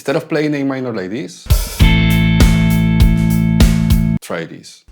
Instead of playing A minor like this, try this.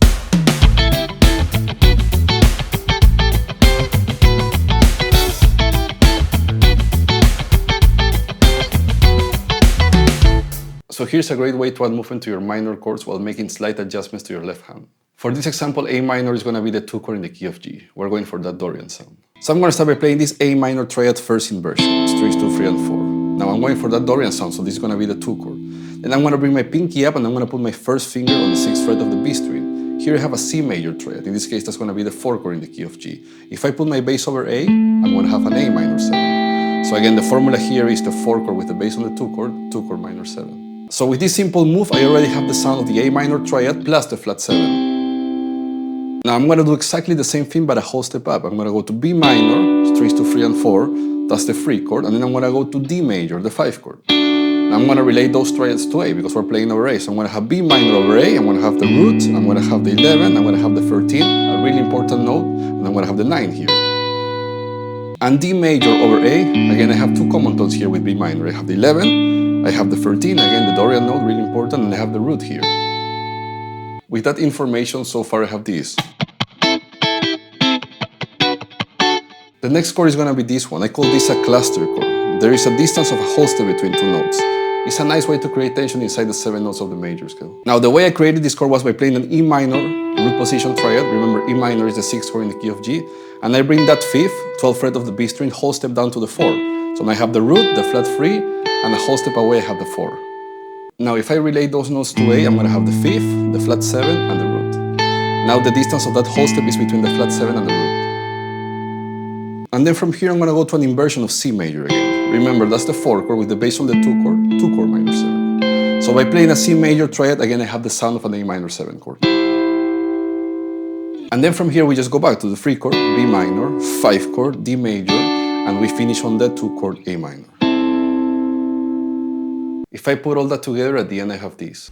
So here's a great way to add movement to your minor chords while making slight adjustments to your left hand. For this example, A minor is going to be the 2 chord in the key of G. We're going for that Dorian sound. So I'm going to start by playing this A minor triad first inversion, strings 2, 3, and 4. Now I'm going for that Dorian sound, so this is going to be the 2 chord. Then I'm going to bring my pinky up and I'm going to put my first finger on the 6th fret of the B string. Here I have a C major triad. In this case, that's going to be the 4 chord in the key of G. If I put my bass over A, I'm going to have an A minor 7. So again, the formula here is the 4 chord with the bass on the 2 chord minor 7. So with this simple move, I already have the sound of the A minor triad plus the flat 7. Now I'm going to do exactly the same thing but a whole step up. I'm going to go to B minor, strings 2, 3, and 4, that's the 3 chord, and then I'm going to go to D major, the 5 chord. Now I'm going to relate those triads to A because we're playing over A. So I'm going to have B minor over A, I'm going to have the root, I'm going to have the 11, I'm going to have the 13, a really important note, and I'm going to have the 9 here. And D major over A, again I have two common tones here with B minor. I have the 11, I have the 13, again the Dorian note, really important, and I have the root here. With that information, so far I have this. The next chord is going to be this one. I call this a cluster chord. There is a distance of a whole step between two notes. It's a nice way to create tension inside the 7 notes of the major scale. Now the way I created this chord was by playing an E minor root position triad. Remember, E minor is the 6th chord in the key of G. And I bring that 5th, 12th fret of the B string, whole step down to the 4. So now I have the root, the flat 3, and a whole step away I have the 4. Now if I relate those notes to A, I'm going to have the 5th, the flat 7, and the root. Now the distance of that whole step is between the flat 7 and the root. And then from here I'm going to go to an inversion of C major again. Remember, that's the 4 chord with the bass on the 2 chord minor 7. So by playing a C major triad, again I have the sound of an A minor 7 chord. And then from here we just go back to the 3 chord, B minor, 5 chord, D major, and we finish on the 2 chord A minor. If I put all that together, at the end I have this.